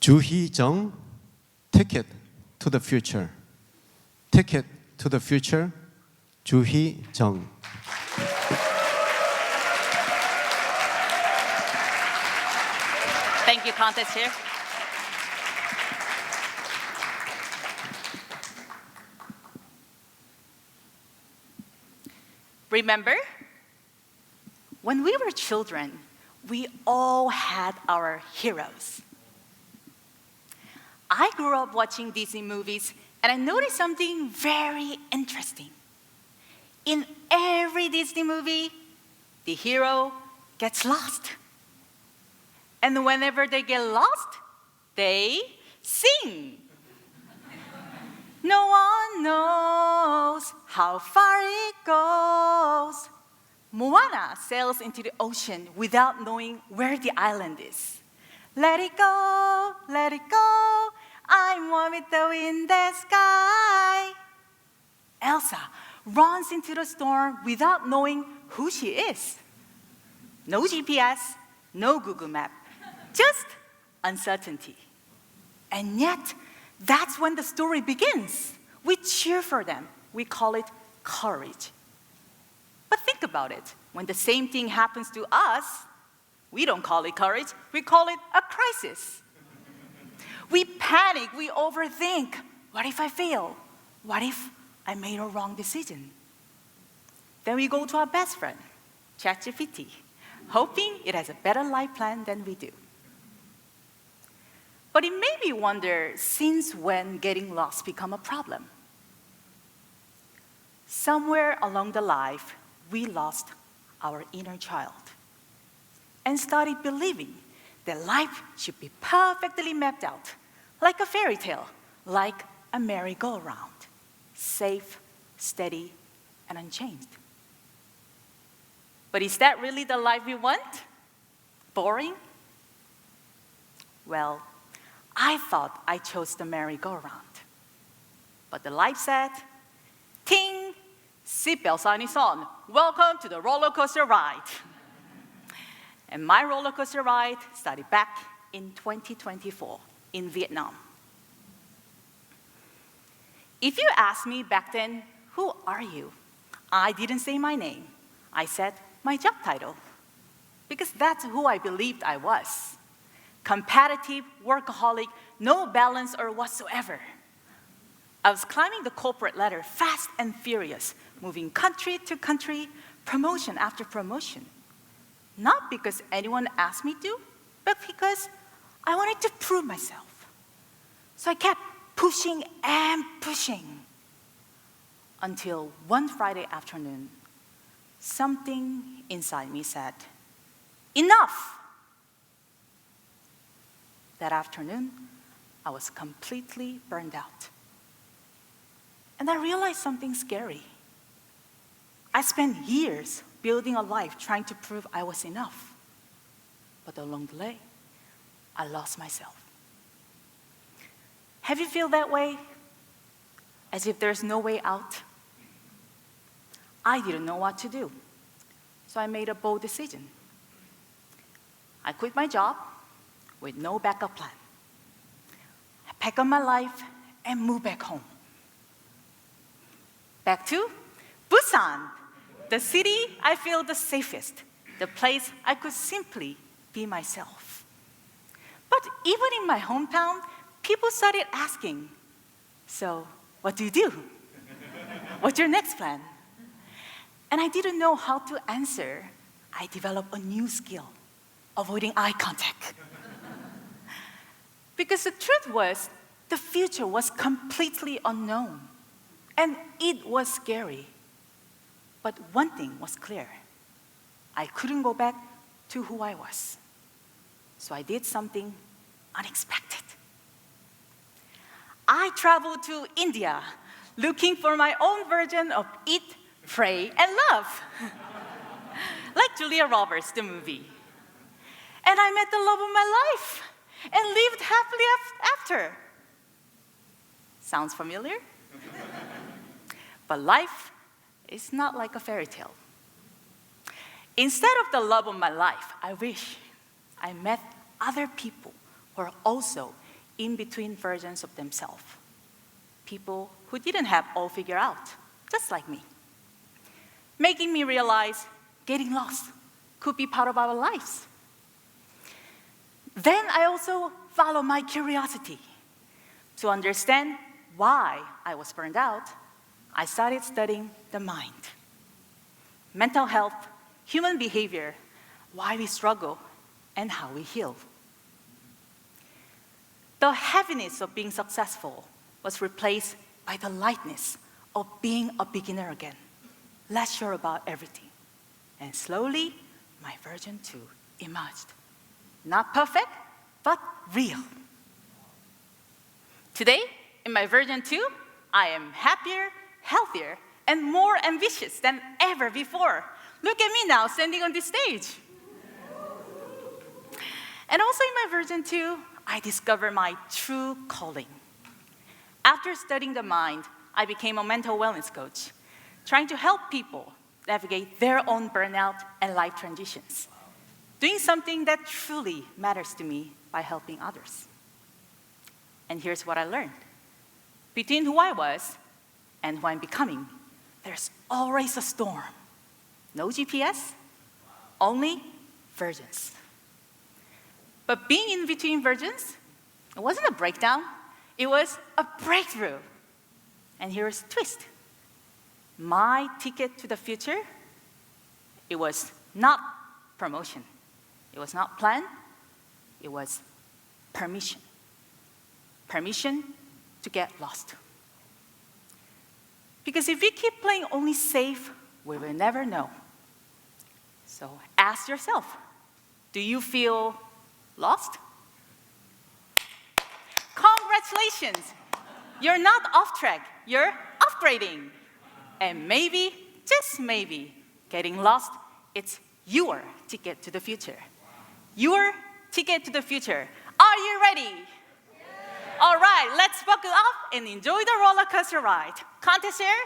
Juhee, Jeong, Ticket to the Future. Ticket to the Future, Juhee, Jeong. Thank you, contest chair. Remember, when we were children, we all had our heroes. I grew up watching Disney movies, and I noticed something very interesting. In every Disney movie, the hero gets lost. And whenever they get lost, they sing. No one knows how far it goes. Moana sails into the ocean without knowing where the island is. Let it go, I'm one with the wind and sky. Elsa runs into the storm without knowing who she is. No GPS, no Google Map, just uncertainty. And yet, that's when the story begins. We cheer for them. We call it courage. But think about it. When the same thing happens to us, we don't call it courage, we call it a crisis. We panic, we overthink. What if I fail? What if I made a wrong decision? Then we go to our best friend, ChatGPT, hoping it has a better life plan than we do. But it made me wonder, since when getting lost become a problem? Somewhere along the life, we lost our inner child and started believing that life should be perfectly mapped out, like a fairy tale, like a merry-go-round, safe, steady, and unchanged. But is that really the life we want? Boring? Well, I thought I chose the merry-go-round. But the life said, ting, seatbelt sign is on. Welcome to the roller coaster ride. And my roller coaster ride started back in 2024 in Vietnam. If you asked me back then, who are you? I didn't say my name. I said my job title, because that's who I believed I was. Competitive, workaholic, no balance or whatsoever. I was climbing the corporate ladder fast and furious, moving country to country, promotion after promotion. Not because anyone asked me to, but because I wanted to prove myself. So I kept pushing and pushing until one Friday afternoon, something inside me said, enough! That afternoon, I was completely burned out. And I realized something scary. I spent years building a life trying to prove I was enough. But along the way, I lost myself. Have you feel that way? As if there's no way out? I didn't know what to do. So I made a bold decision. I quit my job with no backup plan. I packed up my life and moved back home. Back to Busan, the city I feel the safest, the place I could simply be myself. But even in my hometown, people started asking, so what do you do? What's your next plan? And I didn't know how to answer. I developed a new skill, avoiding eye contact. Because the truth was, the future was completely unknown. And it was scary. But one thing was clear. I couldn't go back to who I was. So I did something unexpected. I traveled to India looking for my own version of eat, pray, and love. Like Julia Roberts, the movie. And I met the love of my life and lived happily after. Sounds familiar? But life is not like a fairy tale. Instead of the love of my life, I wish I met other people who are also in-between versions of themselves. People who didn't have all figured out, just like me. Making me realize getting lost could be part of our lives. Then I also followed my curiosity. To understand why I was burned out, I started studying the mind. Mental health, human behavior, why we struggle, and how we heal. The heaviness of being successful was replaced by the lightness of being a beginner again, less sure about everything. And slowly, my version 2 emerged. Not perfect, but real. Today, in my version 2, I am happier, healthier, and more ambitious than ever before. Look at me now, standing on this stage. And also in my version 2, I discovered my true calling. After studying the mind, I became a mental wellness coach, trying to help people navigate their own burnout and life transitions, doing something that truly matters to me by helping others. And here's what I learned. Between who I was and who I'm becoming, there's always a storm. No GPS, only versions. But being in between versions, it wasn't a breakdown, it was a breakthrough. And here's the twist. My ticket to the future, it was not promotion. It was not plan, it was permission. Permission to get lost. Because if we keep playing only safe, we will never know. So ask yourself, do you feel lost? Congratulations! You're not off track, you're upgrading. And maybe, just maybe, getting lost, it's your ticket to the future. Your ticket to the future. Are you ready? All right, let's buckle up and enjoy the roller coaster ride. Contest share?